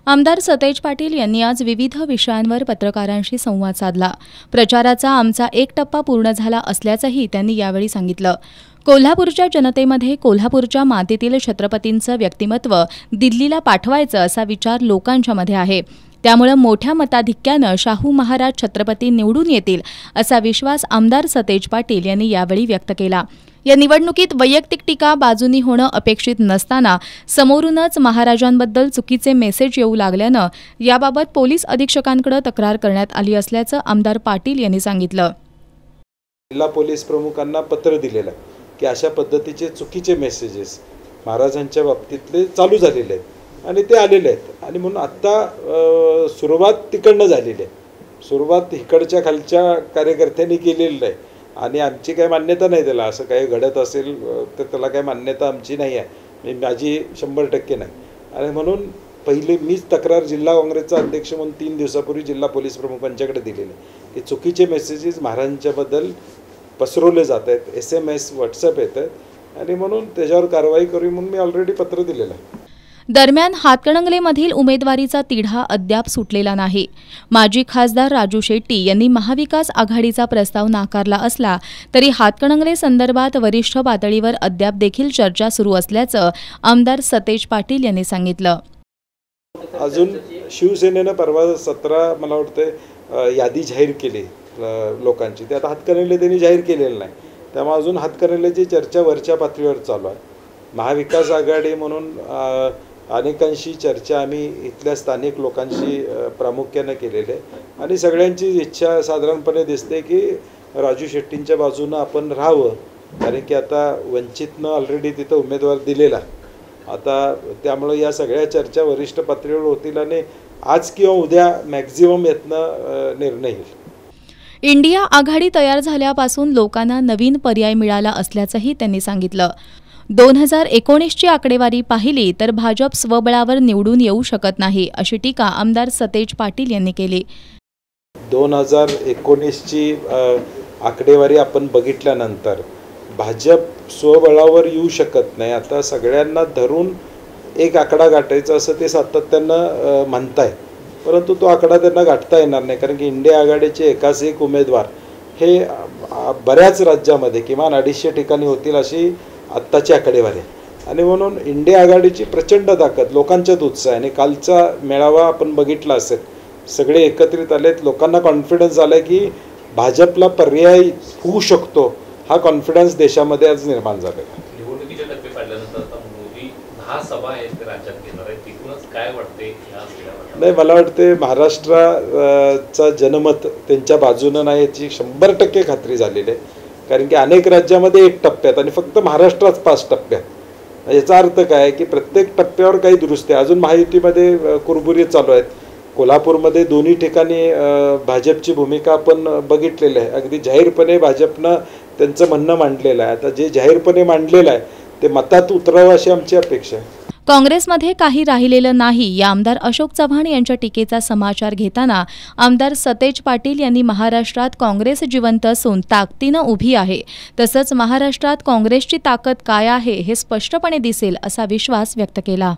आमदार सतेज पाटील यांनी आज विविध विषयांवर पत्रकारांशी संवाद साधला। प्रचाराचा आमचा एक टप्पा पूर्ण झाला असल्याचंही त्यांनी यावेळी सांगितलं। कोल्हापूरच्या जनतेमध्ये कोल्हापूरच्या मातीतील छत्रपतींचं व्यक्तिमत्व दिल्लीला पाठवायचं असा विचार लोकांच्यामध्ये आहे। त्यामुळे मोठ्या मताधिक्यानं शाहू महाराज छत्रपती निवडून येतील असा विश्वास आमदार सतेज पाटील यांनी यावेळी व्यक्त केला। या निवडणुकीत वैयक्तिक टीका बाजूनी होणं अपेक्षित नसताना समोरूनच महाराजांबद्दल चुकीचे मेसेज येऊ लागल्यानं याबाबत पोलीस अधीक्षकांकडे तक्रार करण्यात आली असल्याचं आमदार पाटील यांनी सांगितलं। जिल्हा पोलीस प्रमुखांना पत्र दिलेलं आहे की अशा पद्धतीचे चुकीचे मेसेजेस महाराजांच्या बाबतीतले चालू झालेले आहेत आणि ते आलेले आहेत आणि म्हणून आता सुरुवात तिकडनं झालेली आहे। सुरुवात इकडच्या खालच्या कार्यकर्त्यांनी केलेली आहे आणि आमची काही मान्यता नाही त्याला। असं काही घडत असेल तर त्याला काही मान्यता आमची नाही आहे, माझी 100% नाही। आणि म्हणून पहिले मीच तक्रार जिल्हा काँग्रेसचा अध्यक्ष म्हणून 3 दिवसापूर्वी जिल्हा पोलीस प्रमुखांच्याकडे दिलेले की चुकीचे मेसेजेस महाराजांच्याबद्दल पसरवले जात आहेत, SMS WhatsApp येत आहेत आणि म्हणून त्याच्यावर कारवाई करू म्हणून मी ऑलरेडी पत्र दिलेलं आहे। दरम्यान हातकणंगलेमधील उमेदवारीचा तिढा अद्याप सुटलेला नाही। माजी खासदार राजू शेट्टी यांनी महाविकास आघाडीचा प्रस्ताव नाकारला असला तरी हातकणंगले संदर्भात वरिष्ठ पातळीवर अद्याप देखील चर्चा सुरू असल्याचं आमदार सतेज पाटील यांनी सांगितलं। अजून शिवसेनेनं परवा 17 मला वाटतं यादी जाहीर केली लोकांची, ते आता हातकणंगले त्यांनी जाहीर केलेलं नाही। त्यामुळे अजून हातकणंगलेची चर्चा वरच्या पातळीवर चालू आहे। महाविकास आघाडी म्हणून अनेकांशी चर्चा आम्ही इथल्या स्थानिक लोकांशी प्रामुख्याने केलेली आहे आणि सगळ्यांची इच्छा साधारणपणे दिसते की राजू शेट्टींच्या बाजूनं आपण राहावं, कारण की आता वंचितनं ऑलरेडी तिथं उमेदवार दिलेला आता। त्यामुळे या सगळ्या चर्चा वरिष्ठ पातळीवर होतील आणि आज किंवा उद्या मॅक्झिमम यातनं निर्णय येईल। इंडिया आघाडी तयार झाल्यापासून लोकांना नवीन पर्याय मिळाला असल्याचंही त्यांनी सांगितलं। 2019ची आकडेवारी पाहिली तर भाजप स्वबळावर निवडून येऊ शकत नाही अशी टीका आमदार सतेज पाटील यांनी केली। 2019ची आकडेवारी आपण बघितल्यानंतर भाजप स्वबळावर येऊ शकत नाही। आता सगळ्यांना धरून एक आकडा गाठायचा असं ते सातत्यानं म्हणताय, परंतु तो आकडा त्यांना गाठता येणार नाही, कारण की इंडिया आघाडीचे एकाच एक उमेदवार हे बऱ्याच राज्यामध्ये किमान 250 ठिकाणी होतील अशी आत्ताची आकडेवारी आहे। आणि म्हणून इंडिया आघाडीची प्रचंड ताकद, लोकांच्यात उत्साह आणि कालचा मेळावा आपण बघितला असेल, सगळे एकत्रित आलेत, लोकांना कॉन्फिडन्स आला की भाजपला पर्याय होऊ शकतो, हा कॉन्फिडन्स देशामध्ये आज निर्माण झालेला आहे। निवडणुकीच्या टप्पे पाडल्यानंतर आता मोदी 10 सभा आहेत राज्यात घेणार आहेत, तिथूनच काय वाटते? नाही, मला वाटते महाराष्ट्राचा जनमत त्यांच्या बाजूनं नाही याची 100% खात्री झालेली आहे, कारण की अनेक राज्यामध्ये 1 टप्प्यात आणि फक्त महाराष्ट्रात 5 टप्प्यात। याचा अर्थ काय की प्रत्येक टप्प्यावर काही दुरुस्ती अजून महायुतीमध्ये कुरबुरी चालू आहेत। कोल्हापूरमध्ये दोन्ही ठिकाणी भाजपची भूमिका आपण बघितलेली आहे, अगदी जाहीरपणे भाजपनं त्यांचं म्हणणं मांडलेलं आहे। आता जे जाहीरपणे मांडलेलं आहे ते मतात उतरावं अशी आमची अपेक्षा आहे। काँग्रेसमध्ये काही राहिलेलं नाही या आमदार अशोक चव्हाण यांच्या टीकेचा समाचार घेताना आमदार सतेज पाटील यांनी महाराष्ट्रात काँग्रेस जिवंत असून ताकदीनं उभी आहे, तसंच महाराष्ट्रात काँग्रेसची ताकद काय आहे हे स्पष्टपणे दिसेल असा विश्वास व्यक्त केला।